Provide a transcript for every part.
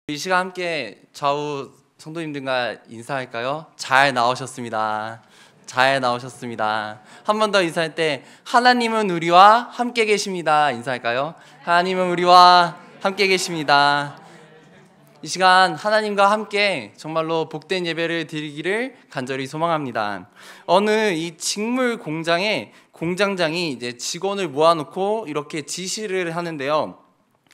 이 시간 함께 좌우 성도님들과 인사할까요? 잘 나오셨습니다. 잘 나오셨습니다. 한 번 더 인사할 때 하나님은 우리와 함께 계십니다. 인사할까요? 하나님은 우리와 함께 계십니다. 이 시간 하나님과 함께 정말로 복된 예배를 드리기를 간절히 소망합니다. 어느 이 직물 공장에 공장장이 이제 직원을 모아놓고 이렇게 지시를 하는데요.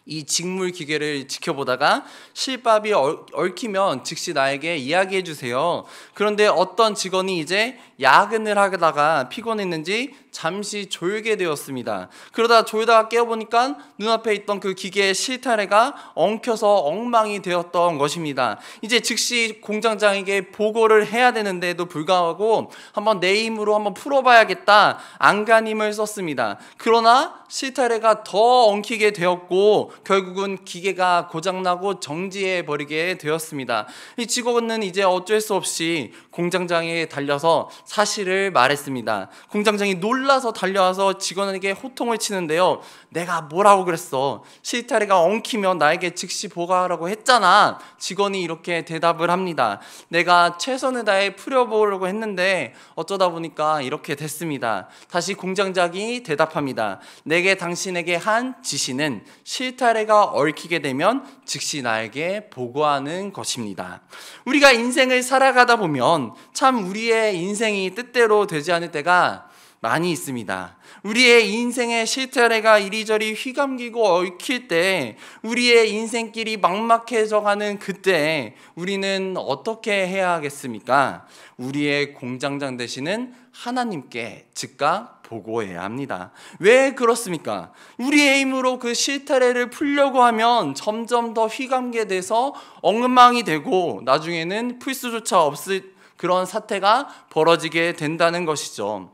이 직물 기계를 지켜보다가 실밥이 얽히면 즉시 나에게 이야기해 주세요. 그런데 어떤 직원이 이제 야근을 하다가 피곤했는지 잠시 졸게 되었습니다. 그러다 졸다가 깨어보니까 눈앞에 있던 그 기계의 실타래가 엉켜서 엉망이 되었던 것입니다. 이제 즉시 공장장에게 보고를 해야 되는데도 불구하고 한번 내 힘으로 한번 풀어봐야겠다 안간힘을 썼습니다. 그러나 실타래가 더 엉키게 되었고 결국은 기계가 고장나고 정지해버리게 되었습니다. 이 직원은 이제 어쩔 수 없이 공장장에게 달려서 사실을 말했습니다. 공장장이 놀라서 달려와서 직원에게 호통을 치는데요. 내가 뭐라고 그랬어? 실타래가 엉키면 나에게 즉시 보고하라고 했잖아. 직원이 이렇게 대답을 합니다. 내가 최선을 다해 풀어보려고 했는데 어쩌다 보니까 이렇게 됐습니다. 다시 공장장이 대답합니다. 내게 당신에게 한 지시는 실타래가 얽히게 되면 즉시 나에게 보고하는 것입니다. 우리가 인생을 살아가다 보면 참 우리의 인생이 뜻대로 되지 않을 때가 많이 있습니다. 우리의 인생의 실타래가 이리저리 휘감기고 얽힐 때, 우리의 인생길이 막막해져가는 그때 우리는 어떻게 해야 하겠습니까? 우리의 공장장 되시는 하나님께 즉각 보고해야 합니다. 왜 그렇습니까? 우리의 힘으로 그 실타래를 풀려고 하면 점점 더 휘감게 돼서 엉망이 되고 나중에는 풀 수조차 없을 그런 사태가 벌어지게 된다는 것이죠.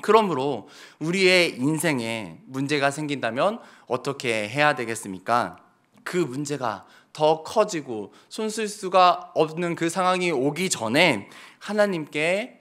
그러므로 우리의 인생에 문제가 생긴다면 어떻게 해야 되겠습니까? 그 문제가 더 커지고 손쓸 수가 없는 그 상황이 오기 전에 하나님께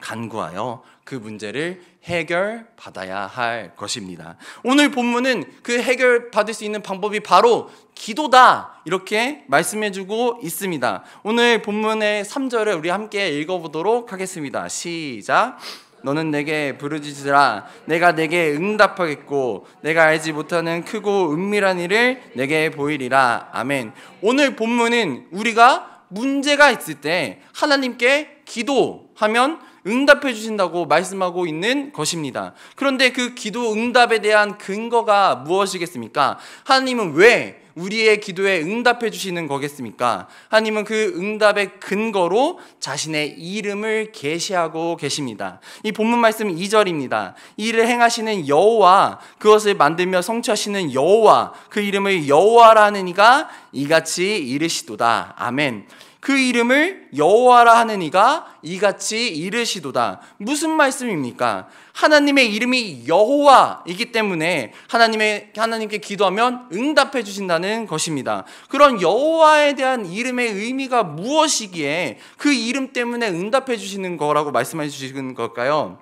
간구하여 그 문제를 해결받아야 할 것입니다. 오늘 본문은 그 해결받을 수 있는 방법이 바로 기도다 이렇게 말씀해주고 있습니다. 오늘 본문의 3절을 우리 함께 읽어보도록 하겠습니다. 시작! 너는 내게 부르짖으라. 내가 내게 응답하겠고 내가 알지 못하는 크고 은밀한 일을 내게 보이리라. 아멘. 오늘 본문은 우리가 문제가 있을 때 하나님께 기도하면 응답해 주신다고 말씀하고 있는 것입니다. 그런데 그 기도 응답에 대한 근거가 무엇이겠습니까? 하나님은 왜 우리의 기도에 응답해 주시는 거겠습니까? 하나님은 그 응답의 근거로 자신의 이름을 계시하고 계십니다. 이 본문 말씀 2절입니다. 이를 행하시는 여호와, 그것을 만들며 성취하시는 여호와, 그 이름을 여호와라 하는 이가 이같이 이르시도다. 아멘. 그 이름을 여호와라 하는 이가 이같이 이르시도다. 무슨 말씀입니까? 하나님의 이름이 여호와이기 때문에 하나님께 기도하면 응답해 주신다는 것입니다. 그런 여호와에 대한 이름의 의미가 무엇이기에 그 이름 때문에 응답해 주시는 거라고 말씀해 주시는 걸까요?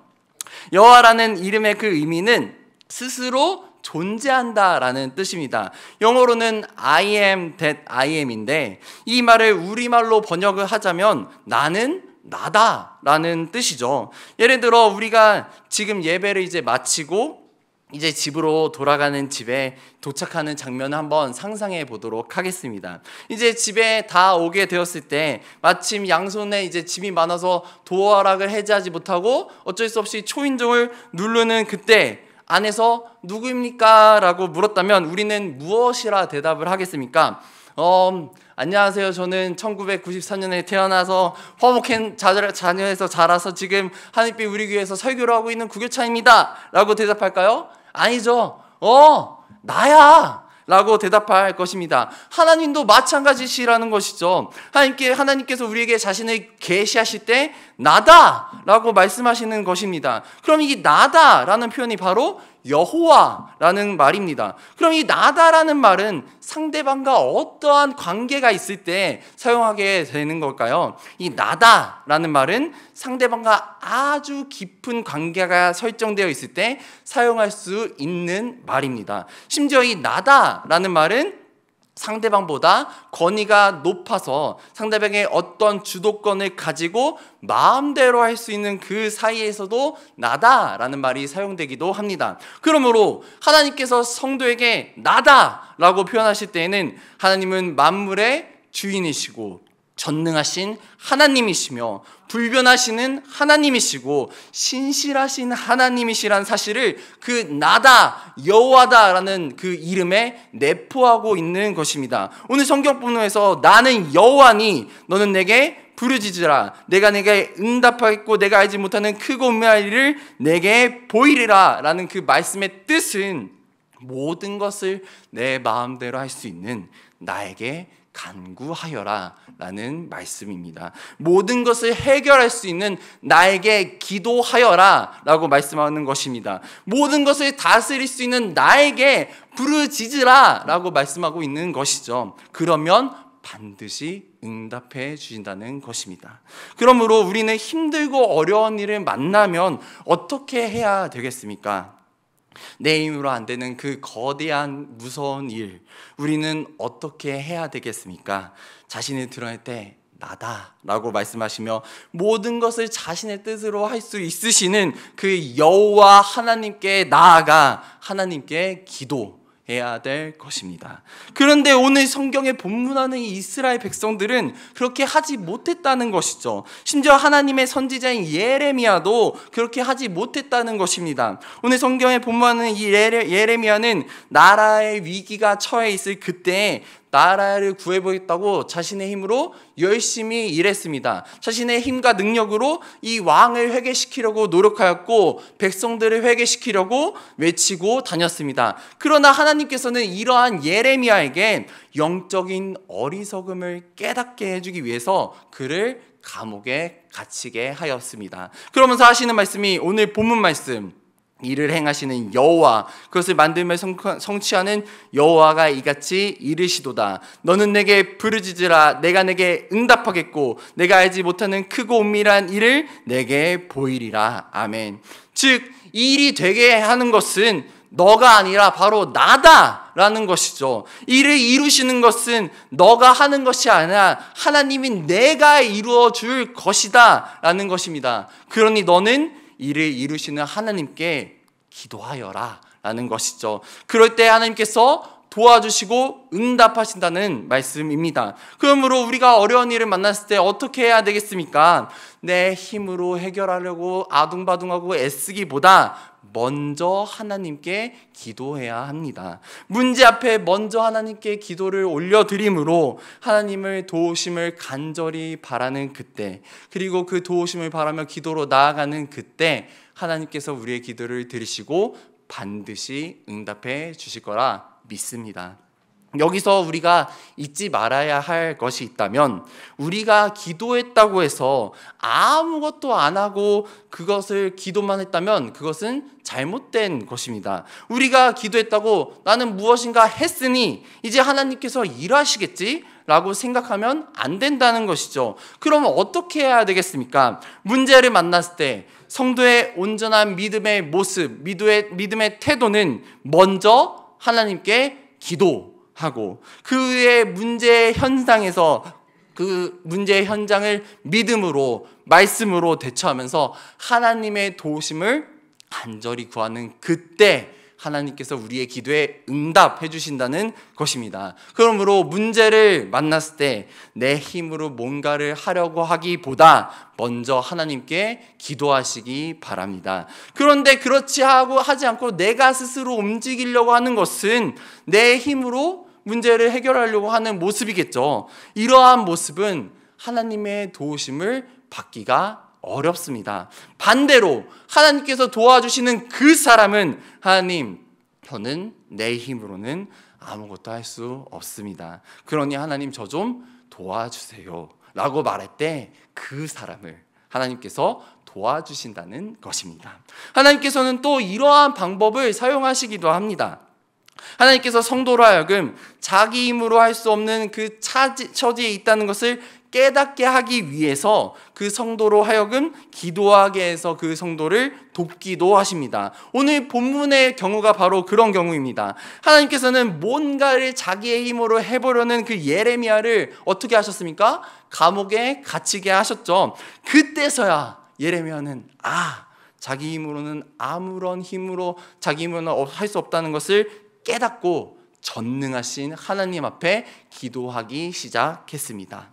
여호와라는 이름의 그 의미는 스스로 존재한다라는 뜻입니다. 영어로는 I am that I am인데 이 말을 우리말로 번역을 하자면 나는 나다라는 뜻이죠. 예를 들어 우리가 지금 예배를 이제 마치고 이제 집으로 돌아가는 집에 도착하는 장면을 한번 상상해 보도록 하겠습니다. 이제 집에 다 오게 되었을 때 마침 양손에 이제 짐이 많아서 도어락을 해제하지 못하고 어쩔 수 없이 초인종을 누르는 그때 안에서 누구입니까? 라고 물었다면 우리는 무엇이라 대답을 하겠습니까? 안녕하세요. 저는 1994년에 태어나서 화목한 자녀에서 자라서 지금 하늘빛 우리 교회에서 설교를 하고 있는 구교차입니다. 라고 대답할까요? 아니죠. 나야. 라고 대답할 것입니다. 하나님도 마찬가지시라는 것이죠. 하나님께서 우리에게 자신을 계시하실 때 나다 라고 말씀하시는 것입니다. 그럼 이 나다 라는 표현이 바로 여호와라는 말입니다. 그럼 이 나다라는 말은 상대방과 어떠한 관계가 있을 때 사용하게 되는 걸까요? 이 나다라는 말은 상대방과 아주 깊은 관계가 설정되어 있을 때 사용할 수 있는 말입니다. 심지어 이 나다라는 말은 상대방보다 권위가 높아서 상대방의 어떤 주도권을 가지고 마음대로 할 수 있는 그 사이에서도 나다라는 말이 사용되기도 합니다. 그러므로 하나님께서 성도에게 나다라고 표현하실 때에는 하나님은 만물의 주인이시고 전능하신 하나님이시며 불변하시는 하나님이시고 신실하신 하나님이시란 사실을 그 나다 여호와다라는 그 이름에 내포하고 있는 것입니다. 오늘 성경 본문에서 나는 여호와니 너는 내게 부르짖으라 내가 내게 응답하겠고 내가 알지 못하는 크고 은밀한 일을 내게 보이리라 라는 그 말씀의 뜻은 모든 것을 내 마음대로 할 수 있는 나에게 간구하여라 라는 말씀입니다. 모든 것을 해결할 수 있는 나에게 기도하여라 라고 말씀하는 것입니다. 모든 것을 다스릴 수 있는 나에게 부르짖으라 라고 말씀하고 있는 것이죠. 그러면 반드시 응답해 주신다는 것입니다. 그러므로 우리는 힘들고 어려운 일을 만나면 어떻게 해야 되겠습니까? 내 힘으로 안 되는 그 거대한 무서운 일, 우리는 어떻게 해야 되겠습니까? 자신을 드러낼 때 나다 라고 말씀하시며 모든 것을 자신의 뜻으로 할 수 있으시는 그 여호와 하나님께 나아가 하나님께 기도해야 될 것입니다. 그런데 오늘 성경에 본문하는 이 이스라엘 백성들은 그렇게 하지 못했다는 것이죠. 심지어 하나님의 선지자인 예레미야도 그렇게 하지 못했다는 것입니다. 오늘 성경에 본문하는 이 예레미야는 나라의 위기가 처해 있을 그때 나라를 구해보겠다고 자신의 힘으로 열심히 일했습니다. 자신의 힘과 능력으로 이 왕을 회개시키려고 노력하였고 백성들을 회개시키려고 외치고 다녔습니다. 그러나 하나님께서는 이러한 예레미야에게 영적인 어리석음을 깨닫게 해주기 위해서 그를 감옥에 갇히게 하였습니다. 그러면서 하시는 말씀이 오늘 본문 말씀, 이를 행하시는 여호와 그것을 만들며 성취하는 여호와가 이같이 이르시도다. 너는 내게 부르짖으라 내가 내게 응답하겠고 내가 알지 못하는 크고 은밀한 일을 내게 보이리라. 아멘. 즉 이 일이 되게 하는 것은 너가 아니라 바로 나다라는 것이죠. 이를 이루시는 것은 너가 하는 것이 아니라 하나님이 내가 이루어 줄 것이다 라는 것입니다. 그러니 너는 이를 이루시는 하나님께 기도하여라 라는 것이죠. 그럴 때 하나님께서 도와주시고 응답하신다는 말씀입니다. 그러므로 우리가 어려운 일을 만났을 때 어떻게 해야 되겠습니까? 내 힘으로 해결하려고 아둥바둥하고 애쓰기보다 먼저 하나님께 기도해야 합니다. 문제 앞에 먼저 하나님께 기도를 올려드림으로 하나님을 도우심을 간절히 바라는 그때, 그리고 그 도우심을 바라며 기도로 나아가는 그때 하나님께서 우리의 기도를 들으시고 반드시 응답해 주실 거라 믿습니다. 여기서 우리가 잊지 말아야 할 것이 있다면 우리가 기도했다고 해서 아무것도 안 하고 그것을 기도만 했다면 그것은 잘못된 것입니다. 우리가 기도했다고 나는 무엇인가 했으니 이제 하나님께서 일하시겠지? 라고 생각하면 안 된다는 것이죠. 그러면 어떻게 해야 되겠습니까? 문제를 만났을 때 성도의 온전한 믿음의 모습, 믿음의 태도는 먼저 하나님께 기도하고 그의 문제 현상에서 그 문제의 현장을 믿음으로 말씀으로 대처하면서 하나님의 도우심을 간절히 구하는 그때 하나님께서 우리의 기도에 응답해 주신다는 것입니다. 그러므로 문제를 만났을 때 내 힘으로 뭔가를 하려고 하기보다 먼저 하나님께 기도하시기 바랍니다. 그런데 그렇지 하지 않고 내가 스스로 움직이려고 하는 것은 내 힘으로 문제를 해결하려고 하는 모습이겠죠. 이러한 모습은 하나님의 도우심을 받기가 어렵습니다. 반대로 하나님께서 도와주시는 그 사람은 하나님, 저는 내 힘으로는 아무것도 할 수 없습니다. 그러니 하나님 저 좀 도와주세요 라고 말할 때 그 사람을 하나님께서 도와주신다는 것입니다. 하나님께서는 또 이러한 방법을 사용하시기도 합니다. 하나님께서 성도로 하여금 자기 힘으로 할 수 없는 그 처지에 있다는 것을 깨닫게 하기 위해서 그 성도로 하여금 기도하게 해서 그 성도를 돕기도 하십니다. 오늘 본문의 경우가 바로 그런 경우입니다. 하나님께서는 뭔가를 자기의 힘으로 해보려는 그 예레미야를 어떻게 하셨습니까? 감옥에 갇히게 하셨죠. 그때서야 예레미야는 자기 힘으로는 아무런 힘으로 자기 힘으로는 할 수 없다는 것을 깨닫고 전능하신 하나님 앞에 기도하기 시작했습니다.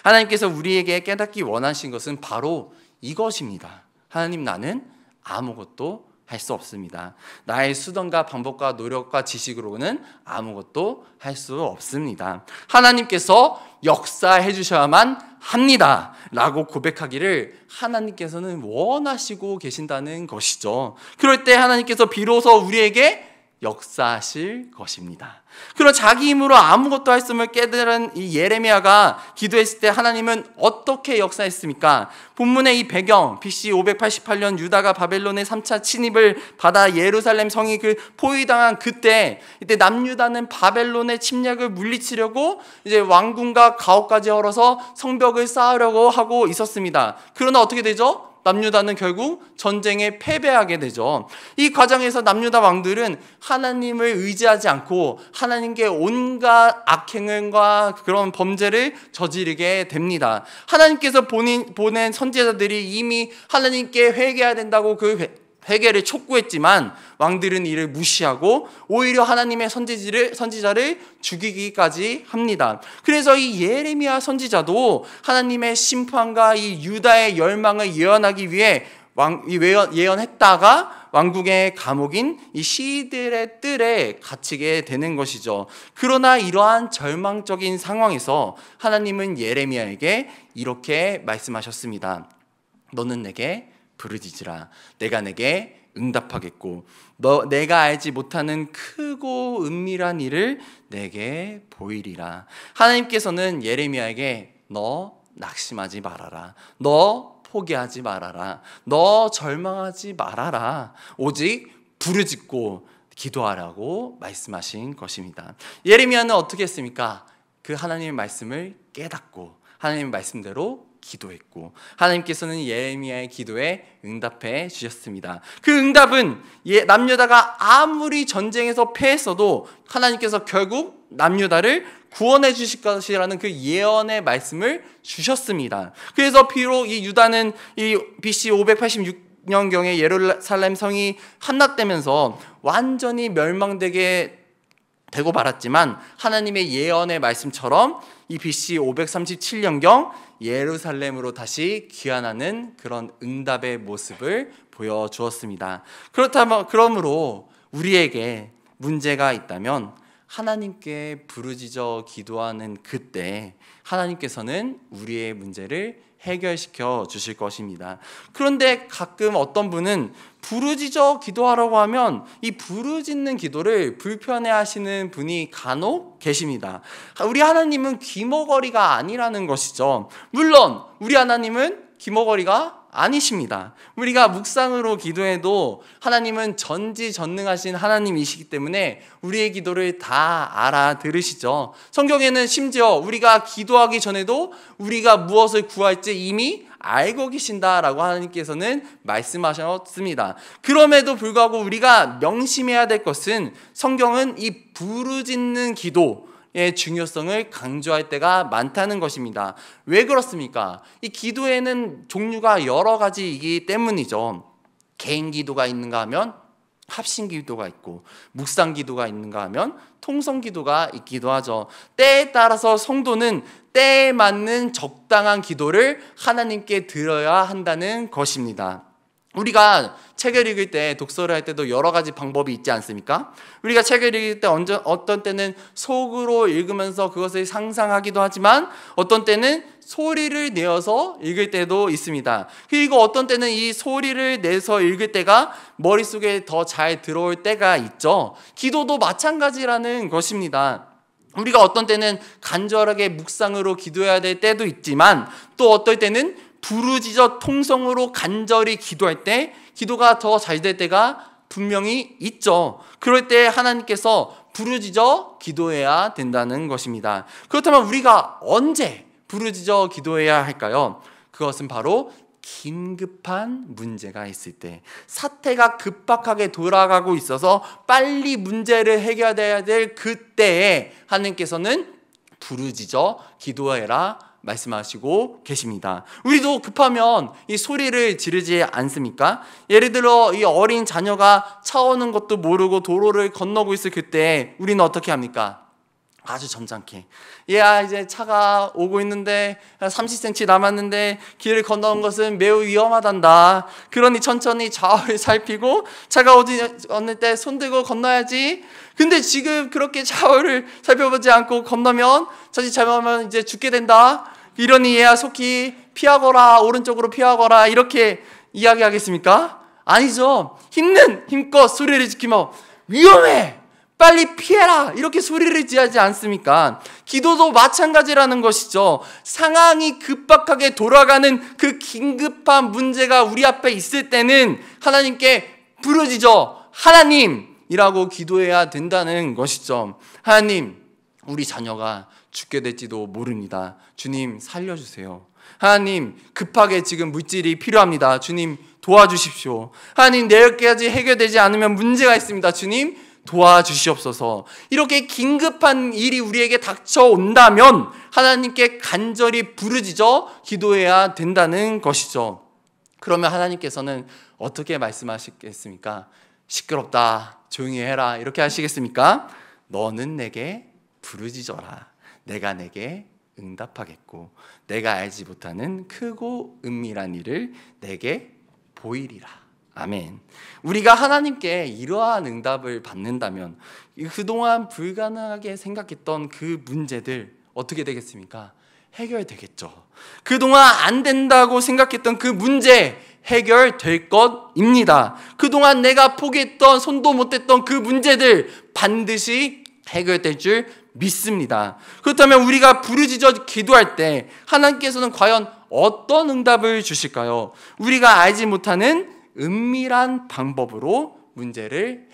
하나님께서 우리에게 깨닫기 원하신 것은 바로 이것입니다. 하나님, 나는 아무것도 할 수 없습니다. 나의 수단과 방법과 노력과 지식으로는 아무것도 할 수 없습니다. 하나님께서 역사해 주셔야만 합니다 라고 고백하기를 하나님께서는 원하시고 계신다는 것이죠. 그럴 때 하나님께서 비로소 우리에게 역사하실 것입니다. 그런 자기 힘으로 아무것도 할 수 없음을 깨달은 이 예레미야가 기도했을 때 하나님은 어떻게 역사했습니까? 본문의 이 배경, BC 588년 유다가 바벨론의 3차 침입을 받아 예루살렘 성이 포위당한 그때, 이때 남유다는 바벨론의 침략을 물리치려고 이제 왕궁과 가옥까지 헐어서 성벽을 쌓으려고 하고 있었습니다. 그러나 어떻게 되죠? 남유다는 결국 전쟁에 패배하게 되죠. 이 과정에서 남유다 왕들은 하나님을 의지하지 않고 하나님께 온갖 악행과 그런 범죄를 저지르게 됩니다. 하나님께서 보낸 선지자들이 이미 하나님께 회개해야 된다고 그 회개를 촉구했지만 왕들은 이를 무시하고 오히려 하나님의 선지자를 죽이기까지 합니다. 그래서 이 예레미야 선지자도 하나님의 심판과 이 유다의 멸망을 예언하기 위해 예언했다가 왕궁의 감옥인 이 시들의 뜰에 갇히게 되는 것이죠. 그러나 이러한 절망적인 상황에서 하나님은 예레미야에게 이렇게 말씀하셨습니다. 너는 내게 부르짖으라. 내가 내게 응답하겠고 내가 알지 못하는 크고 은밀한 일을 내게 보이리라. 하나님께서는 예레미야에게 너 낙심하지 말아라. 너 포기하지 말아라. 너 절망하지 말아라. 오직 부르짖고 기도하라고 말씀하신 것입니다. 예레미야는 어떻게 했습니까? 그 하나님의 말씀을 깨닫고 하나님의 말씀대로 기도했고 하나님께서는 예레미야의 기도에 응답해 주셨습니다. 그 응답은 남유다가 아무리 전쟁에서 패했어도 하나님께서 결국 남유다를 구원해 주실 것이라는 그 예언의 말씀을 주셨습니다. 그래서 비록 이 유다는 이 BC 586년경에 예루살렘 성이 함락되면서 완전히 멸망되게 되고 말았지만 하나님의 예언의 말씀처럼 이 BC 537년경 예루살렘으로 다시 귀환하는 그런 응답의 모습을 보여주었습니다. 그러므로 우리에게 문제가 있다면 하나님께 부르짖어 기도하는 그때 하나님께서는 우리의 문제를 해결시켜 주실 것입니다. 그런데 가끔 어떤 분은 부르짖어 기도하라고 하면 이 부르짖는 기도를 불편해하시는 분이 간혹 계십니다. 우리 하나님은 귀머거리가 아니라는 것이죠. 물론 우리 하나님은 귀머거리가 아니십니다. 우리가 묵상으로 기도해도 하나님은 전지전능하신 하나님이시기 때문에 우리의 기도를 다 알아들으시죠. 성경에는 심지어 우리가 기도하기 전에도 우리가 무엇을 구할지 이미 알고 계신다라고 하나님께서는 말씀하셨습니다. 그럼에도 불구하고 우리가 명심해야 될 것은 성경은 이 부르짖는 기도의 중요성을 강조할 때가 많다는 것입니다. 왜 그렇습니까? 이 기도에는 종류가 여러 가지이기 때문이죠. 개인 기도가 있는가 하면 합심 기도가 있고 묵상 기도가 있는가 하면 통성 기도가 있기도 하죠. 때에 따라서 성도는 때에 맞는 적당한 기도를 하나님께 드려야 한다는 것입니다. 우리가 책을 읽을 때, 독서를 할 때도 여러 가지 방법이 있지 않습니까? 우리가 책을 읽을 때 어떤 때는 속으로 읽으면서 그것을 상상하기도 하지만 어떤 때는 소리를 내어서 읽을 때도 있습니다. 그리고 어떤 때는 이 소리를 내서 읽을 때가 머릿속에 더 잘 들어올 때가 있죠. 기도도 마찬가지라는 것입니다. 우리가 어떤 때는 간절하게 묵상으로 기도해야 될 때도 있지만 또 어떨 때는 부르짖어 통성으로 간절히 기도할 때 기도가 더 잘 될 때가 분명히 있죠. 그럴 때 하나님께서 부르짖어 기도해야 된다는 것입니다. 그렇다면 우리가 언제 부르짖어 기도해야 할까요? 그것은 바로 긴급한 문제가 있을 때, 사태가 급박하게 돌아가고 있어서 빨리 문제를 해결해야 될 그때에 하나님께서는 부르짖어 기도해라 말씀하시고 계십니다. 우리도 급하면 이 소리를 지르지 않습니까? 예를 들어 이 어린 자녀가 차 오는 것도 모르고 도로를 건너고 있을 그때 우리는 어떻게 합니까? 아주 점잖게, 얘야 이제 차가 오고 있는데 30cm 남았는데 길을 건너는 것은 매우 위험하단다. 그러니 천천히 좌우를 살피고 차가 오는 때 손들고 건너야지. 근데 지금 그렇게 좌우를 살펴보지 않고 건너면 자칫 잘못하면 이제 죽게 된다. 이러니 얘야 속히 피하거라, 오른쪽으로 피하거라, 이렇게 이야기하겠습니까? 아니죠. 힘껏 소리를 지키며 위험해! 빨리 피해라! 이렇게 소리를 지르지 않습니까? 기도도 마찬가지라는 것이죠. 상황이 급박하게 돌아가는 그 긴급한 문제가 우리 앞에 있을 때는 하나님께 부르짖어 하나님이라고 기도해야 된다는 것이죠. 하나님, 우리 자녀가 죽게 될지도 모릅니다. 주님 살려주세요. 하나님, 급하게 지금 물질이 필요합니다. 주님 도와주십시오. 하나님, 내일까지 해결되지 않으면 문제가 있습니다. 주님 도와주시옵소서. 이렇게 긴급한 일이 우리에게 닥쳐온다면 하나님께 간절히 부르짖어 기도해야 된다는 것이죠. 그러면 하나님께서는 어떻게 말씀하시겠습니까? 시끄럽다, 조용히 해라, 이렇게 하시겠습니까? 너는 내게 부르짖어라. 내가 내게 응답하겠고 내가 알지 못하는 크고 은밀한 일을 내게 보이리라. 아멘. 우리가 하나님께 이러한 응답을 받는다면 그동안 불가능하게 생각했던 그 문제들 어떻게 되겠습니까? 해결되겠죠. 그동안 안 된다고 생각했던 그 문제 해결될 것입니다. 그동안 내가 포기했던, 손도 못 댔던 그 문제들 반드시 해결될 줄 믿습니다. 그렇다면 우리가 부르짖어 기도할 때 하나님께서는 과연 어떤 응답을 주실까요? 우리가 알지 못하는 은밀한 방법으로 문제를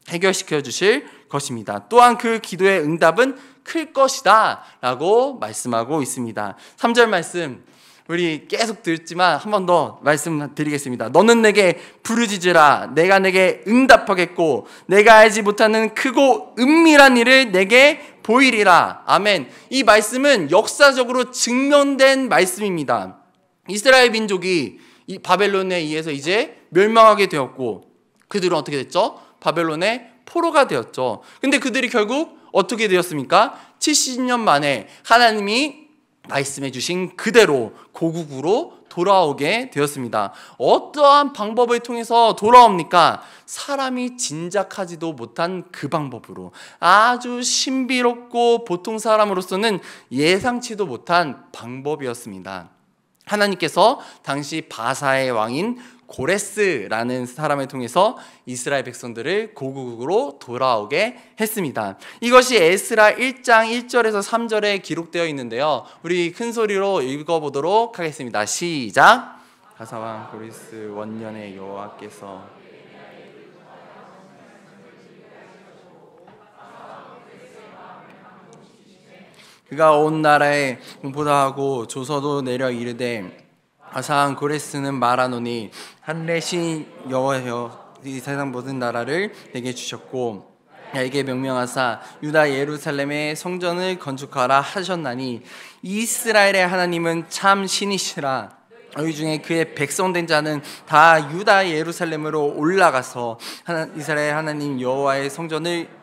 해결시켜 주실 것입니다. 또한 그 기도의 응답은 클 것이다 라고 말씀하고 있습니다. 3절 말씀 우리 계속 듣지만 한 번 더 말씀드리겠습니다. 너는 내게 부르짖으라. 내가 내게 응답하겠고 내가 알지 못하는 크고 은밀한 일을 내게 보이리라. 아멘. 이 말씀은 역사적으로 증명된 말씀입니다. 이스라엘 민족이 이 바벨론에 의해서 이제 멸망하게 되었고 그들은 어떻게 됐죠? 바벨론의 포로가 되었죠. 근데 그들이 결국 어떻게 되었습니까? 70년 만에 하나님이 말씀해 주신 그대로 고국으로 돌아오게 되었습니다. 어떠한 방법을 통해서 돌아옵니까? 사람이 짐작하지도 못한 그 방법으로 아주 신비롭고 보통 사람으로서는 예상치도 못한 방법이었습니다. 하나님께서 당시 바사의 왕인 고레스라는 사람을 통해서 이스라엘 백성들을 고국으로 돌아오게 했습니다. 이것이 에스라 1장 1절에서 3절에 기록되어 있는데요. 우리 큰 소리로 읽어보도록 하겠습니다. 시작! 바사왕 고레스 원년의 여호와께서 그가 온 나라에 공포하고 조서도 내려 이르되 바사왕 고레스는 말하노니 하늘의 신 여호와여 이 세상 모든 나라를 내게 주셨고 나에게 명령하사 유다 예루살렘의 성전을 건축하라 하셨나니 이스라엘의 하나님은 참 신이시라. 너희 중에 그의 백성된 자는 다 유다 예루살렘으로 올라가서 이스라엘 하나님 여호와의 성전을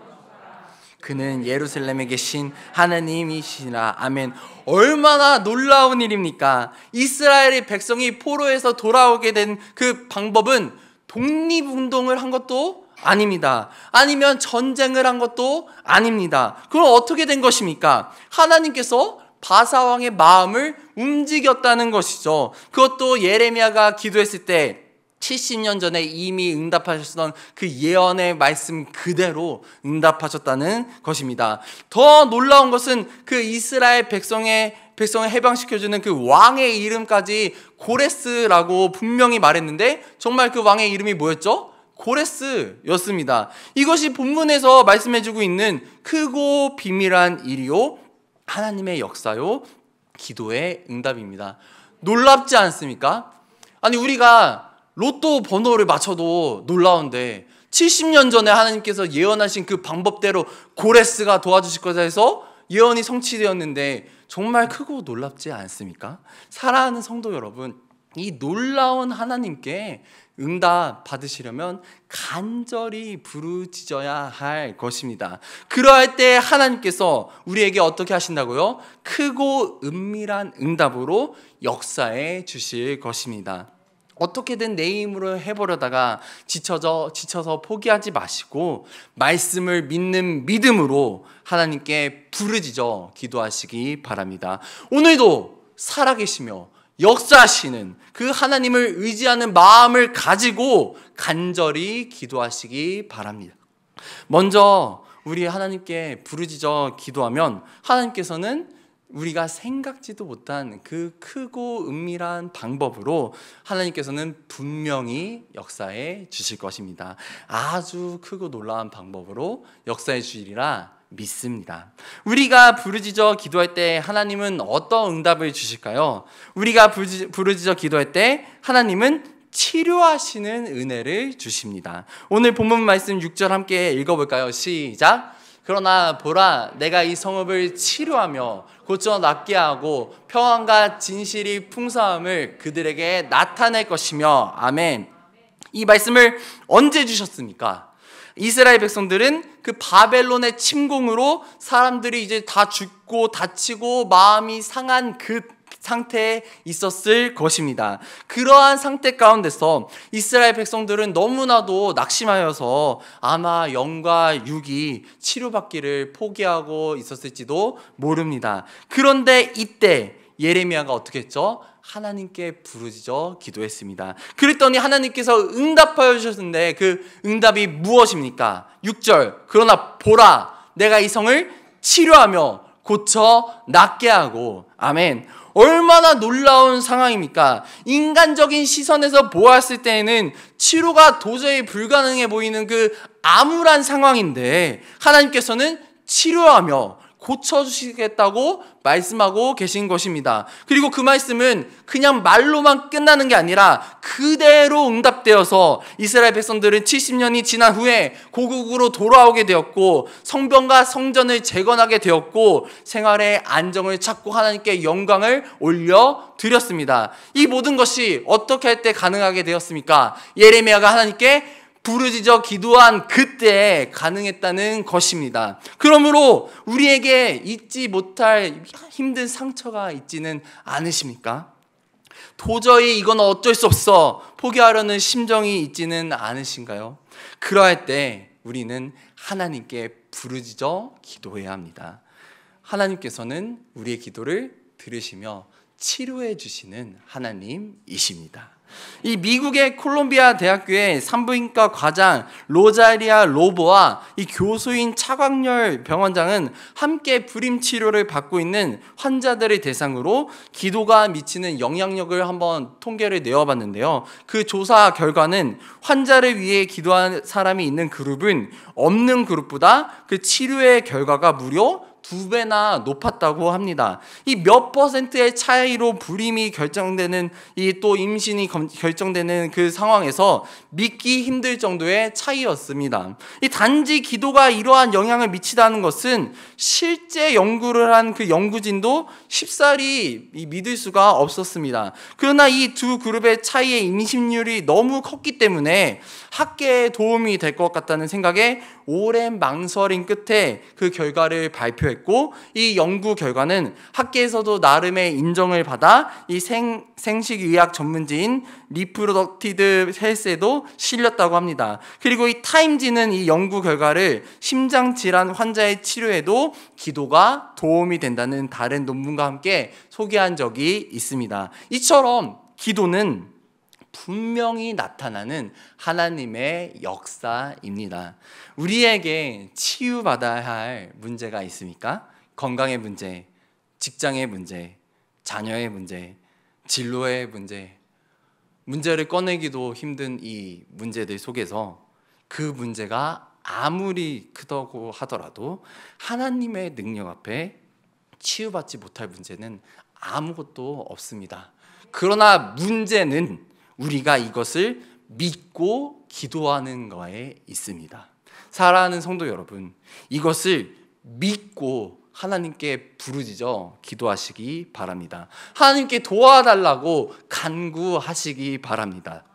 그는 예루살렘에 계신 하나님이시라. 아멘. 얼마나 놀라운 일입니까? 이스라엘의 백성이 포로에서 돌아오게 된 그 방법은 독립운동을 한 것도 아닙니다. 아니면 전쟁을 한 것도 아닙니다. 그럼 어떻게 된 것입니까? 하나님께서 바사왕의 마음을 움직였다는 것이죠. 그것도 예레미야가 기도했을 때 70년 전에 이미 응답하셨던 그 예언의 말씀 그대로 응답하셨다는 것입니다. 더 놀라운 것은 그 이스라엘 백성을 해방시켜주는 그 왕의 이름까지 고레스라고 분명히 말했는데 정말 그 왕의 이름이 뭐였죠? 고레스였습니다. 이것이 본문에서 말씀해주고 있는 크고 비밀한 일이요 하나님의 역사요 기도의 응답입니다. 놀랍지 않습니까? 아니 우리가 로또 번호를 맞춰도 놀라운데 70년 전에 하나님께서 예언하신 그 방법대로 고레스가 도와주실 것이라 해서 예언이 성취되었는데 정말 크고 놀랍지 않습니까? 사랑하는 성도 여러분, 이 놀라운 하나님께 응답 받으시려면 간절히 부르짖어야 할 것입니다. 그러할 때 하나님께서 우리에게 어떻게 하신다고요? 크고 은밀한 응답으로 역사해 주실 것입니다. 어떻게든 내 힘으로 해보려다가 지쳐서 포기하지 마시고 말씀을 믿는 믿음으로 하나님께 부르짖어 기도하시기 바랍니다. 오늘도 살아계시며 역사하시는 그 하나님을 의지하는 마음을 가지고 간절히 기도하시기 바랍니다. 먼저 우리 하나님께 부르짖어 기도하면 하나님께서는 우리가 생각지도 못한 그 크고 은밀한 방법으로 하나님께서는 분명히 역사해 주실 것입니다. 아주 크고 놀라운 방법으로 역사해 주시리라 믿습니다. 우리가 부르짖어 기도할 때 하나님은 어떤 응답을 주실까요? 우리가 부르짖어 기도할 때 하나님은 치료하시는 은혜를 주십니다. 오늘 본문 말씀 6절 함께 읽어볼까요? 시작! 그러나 보라, 내가 이 성읍을 치료하며 고쳐 낫게 하고 평안과 진실이 풍성함을 그들에게 나타낼 것이며. 아멘. 이 말씀을 언제 주셨습니까? 이스라엘 백성들은 그 바벨론의 침공으로 사람들이 이제 다 죽고 다치고 마음이 상한 그 상태에 있었을 것입니다. 그러한 상태 가운데서 이스라엘 백성들은 너무나도 낙심하여서 아마 영과 육이 치료받기를 포기하고 있었을지도 모릅니다. 그런데 이때 예레미야가 어떻게 했죠? 하나님께 부르짖어 기도했습니다. 그랬더니 하나님께서 응답하여 주셨는데 그 응답이 무엇입니까? 6절, 그러나 보라, 내가 이 성을 치료하며 고쳐 낫게 하고. 아멘. 얼마나 놀라운 상황입니까? 인간적인 시선에서 보았을 때에는 치료가 도저히 불가능해 보이는 그 암울한 상황인데 하나님께서는 치료하며 고쳐주시겠다고 말씀하고 계신 것입니다. 그리고 그 말씀은 그냥 말로만 끝나는 게 아니라 그대로 응답되어서 이스라엘 백성들은 70년이 지난 후에 고국으로 돌아오게 되었고 성벽과 성전을 재건하게 되었고 생활의 안정을 찾고 하나님께 영광을 올려드렸습니다. 이 모든 것이 어떻게 할 때 가능하게 되었습니까? 예레미야가 하나님께 부르짖어 기도한 그때 가능했다는 것입니다. 그러므로 우리에게 잊지 못할 힘든 상처가 있지는 않으십니까? 도저히 이건 어쩔 수 없어 포기하려는 심정이 있지는 않으신가요? 그러할 때 우리는 하나님께 부르짖어 기도해야 합니다. 하나님께서는 우리의 기도를 들으시며 치료해 주시는 하나님이십니다. 이 미국의 콜롬비아 대학교의 산부인과 과장 로자리아 로보와 이 교수인 차광열 병원장은 함께 불임 치료를 받고 있는 환자들을 대상으로 기도가 미치는 영향력을 한번 통계를 내어봤는데요. 그 조사 결과는 환자를 위해 기도한 사람이 있는 그룹은 없는 그룹보다 그 치료의 결과가 무려 2배나 높았다고 합니다. 이 몇 퍼센트의 차이로 불임이 결정되는 이 또 임신이 결정되는 그 상황에서 믿기 힘들 정도의 차이였습니다. 이 단지 기도가 이러한 영향을 미치다는 것은 실제 연구를 한 그 연구진도 쉽사리 믿을 수가 없었습니다. 그러나 이 두 그룹의 차이의 임신율이 너무 컸기 때문에 학계에 도움이 될 것 같다는 생각에 오랜 망설임 끝에 그 결과를 발표했고 이 연구 결과는 학계에서도 나름의 인정을 받아 이 생식의학 전문지인 리프로덕티드 헬스에도 실렸다고 합니다. 그리고 이 타임지는 이 연구 결과를 심장질환 환자의 치료에도 기도가 도움이 된다는 다른 논문과 함께 소개한 적이 있습니다. 이처럼 기도는 분명히 나타나는 하나님의 역사입니다. 우리에게 치유받아야 할 문제가 있습니까? 건강의 문제, 직장의 문제, 자녀의 문제, 진로의 문제, 문제를 꺼내기도 힘든 이 문제들 속에서 그 문제가 아무리 크다고 하더라도 하나님의 능력 앞에 치유받지 못할 문제는 아무것도 없습니다. 그러나 문제는 우리가 이것을 믿고 기도하는 거에 있습니다. 사랑하는 성도 여러분, 이것을 믿고 하나님께 부르짖어 기도하시기 바랍니다. 하나님께 도와달라고 간구하시기 바랍니다.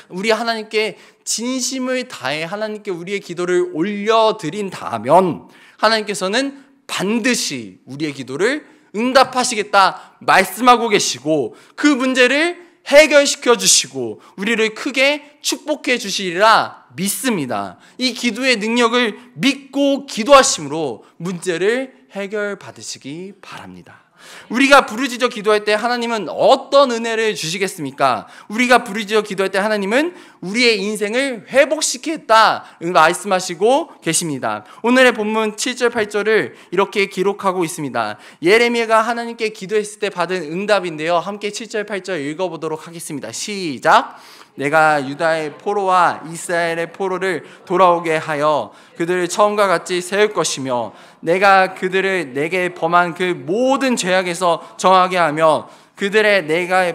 우리 하나님께 진심을 다해 하나님께 우리의 기도를 올려드린다면 하나님께서는 반드시 우리의 기도를 응답하시겠다 말씀하고 계시고 그 문제를 해결시켜 주시고 우리를 크게 축복해 주시리라 믿습니다. 이 기도의 능력을 믿고 기도하심으로 문제를 해결받으시기 바랍니다. 우리가 부르짖어 기도할 때 하나님은 어떤 은혜를 주시겠습니까? 우리가 부르짖어 기도할 때 하나님은 우리의 인생을 회복시키겠다 말씀하시고 계십니다. 오늘의 본문 7절 8절을 이렇게 기록하고 있습니다. 예레미야가 하나님께 기도했을 때 받은 응답인데요, 함께 7절 8절 읽어보도록 하겠습니다. 시작. 내가 유다의 포로와 이스라엘의 포로를 돌아오게 하여 그들을 처음과 같이 세울 것이며 내가 그들을 내게 범한 그 모든 죄악에서 정하게 하며 그들의 내가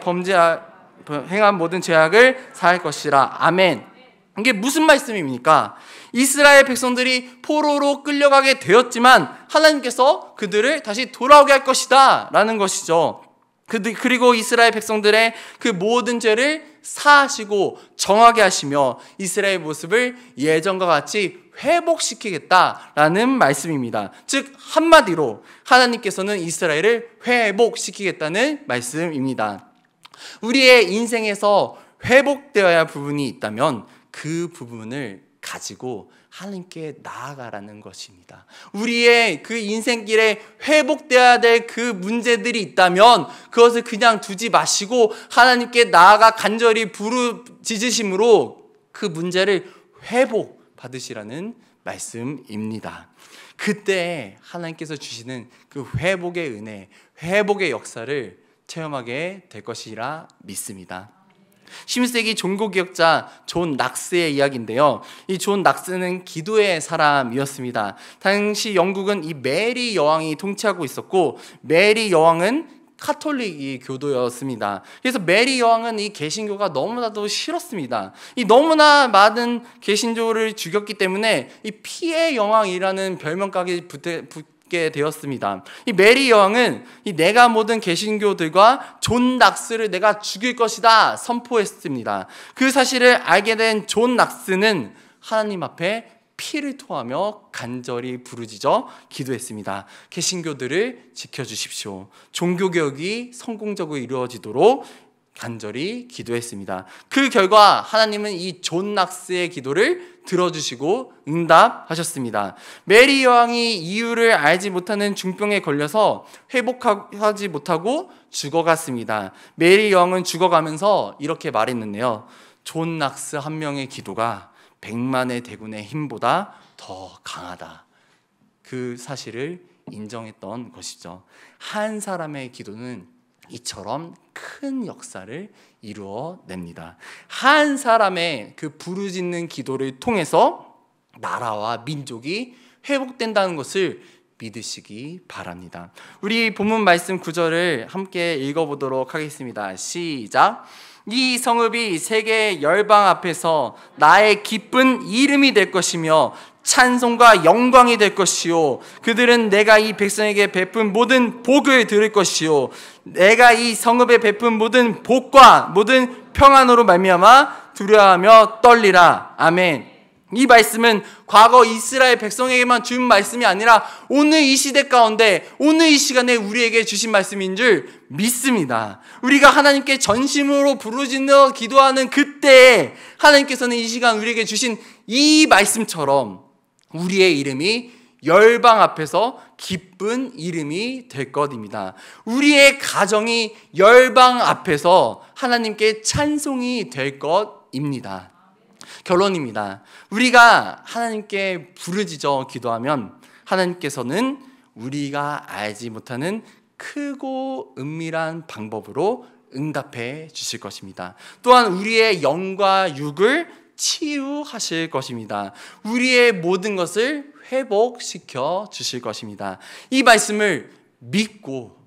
행한 모든 죄악을 사할 것이라. 아멘. 이게 무슨 말씀입니까? 이스라엘 백성들이 포로로 끌려가게 되었지만 하나님께서 그들을 다시 돌아오게 할 것이다 라는 것이죠. 그리고 이스라엘 백성들의 그 모든 죄를 사하시고 정하게 하시며 이스라엘 모습을 예전과 같이 회복시키겠다라는 말씀입니다. 즉 한마디로 하나님께서는 이스라엘을 회복시키겠다는 말씀입니다. 우리의 인생에서 회복되어야 할 부분이 있다면 그 부분을 가지고 하나님께 나아가라는 것입니다. 우리의 그 인생길에 회복되어야 될 그 문제들이 있다면 그것을 그냥 두지 마시고 하나님께 나아가 간절히 부르짖으심으로 그 문제를 회복받으시라는 말씀입니다. 그때 하나님께서 주시는 그 회복의 은혜, 회복의 역사를 체험하게 될 것이라 믿습니다. 10세기 종교개혁자 존 낙스의 이야기인데요, 이 존 낙스는 기도의 사람이었습니다. 당시 영국은 이 메리 여왕이 통치하고 있었고 메리 여왕은 카톨릭 교도였습니다. 그래서 메리 여왕은 이 개신교가 너무나도 싫었습니다. 이 너무나 많은 개신교를 죽였기 때문에 이 피해 여왕이라는 별명까지 붙게 되었습니다. 이 메리 여왕은 내가 모든 개신교들과 존 낙스를 내가 죽일 것이다 선포했습니다. 그 사실을 알게 된 존 낙스는 하나님 앞에 피를 토하며 간절히 부르짖어 기도했습니다. 개신교들을 지켜주십시오. 종교개혁이 성공적으로 이루어지도록 간절히 기도했습니다. 그 결과 하나님은 이 존 낙스의 기도를 들어주시고 응답하셨습니다. 메리 여왕이 이유를 알지 못하는 중병에 걸려서 회복하지 못하고 죽어갔습니다. 메리 여왕은 죽어가면서 이렇게 말했는데요, 존 낙스 한 명의 기도가 100만의 대군의 힘보다 더 강하다. 그 사실을 인정했던 것이죠. 한 사람의 기도는 이처럼 큰 역사를 이루어냅니다. 한 사람의 그 부르짖는 기도를 통해서 나라와 민족이 회복된다는 것을 믿으시기 바랍니다. 우리 본문 말씀 9절을 함께 읽어보도록 하겠습니다. 시작. 이 성읍이 세계 열방 앞에서 나의 기쁜 이름이 될 것이며 찬송과 영광이 될 것이요 그들은 내가 이 백성에게 베푼 모든 복을 들을 것이요 내가 이 성읍에 베푼 모든 복과 모든 평안으로 말미암아 두려워하며 떨리라. 아멘. 이 말씀은 과거 이스라엘 백성에게만 준 말씀이 아니라 오늘 이 시대 가운데 오늘 이 시간에 우리에게 주신 말씀인 줄 믿습니다. 우리가 하나님께 전심으로 부르짖어 기도하는 그때에 하나님께서는 이 시간 우리에게 주신 이 말씀처럼 우리의 이름이 열방 앞에서 기쁜 이름이 될 것입니다. 우리의 가정이 열방 앞에서 하나님께 찬송이 될 것입니다. 결론입니다. 우리가 하나님께 부르짖어 기도하면 하나님께서는 우리가 알지 못하는 크고 은밀한 방법으로 응답해 주실 것입니다. 또한 우리의 영과 육을 치유하실 것입니다. 우리의 모든 것을 회복시켜 주실 것입니다. 이 말씀을 믿고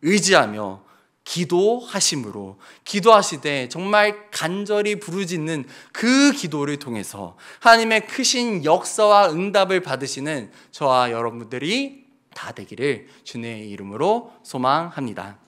의지하며 기도하심으로 기도하시되 정말 간절히 부르짖는 그 기도를 통해서 하나님의 크신 역사와 응답을 받으시는 저와 여러분들이 다 되기를 주님의 이름으로 소망합니다.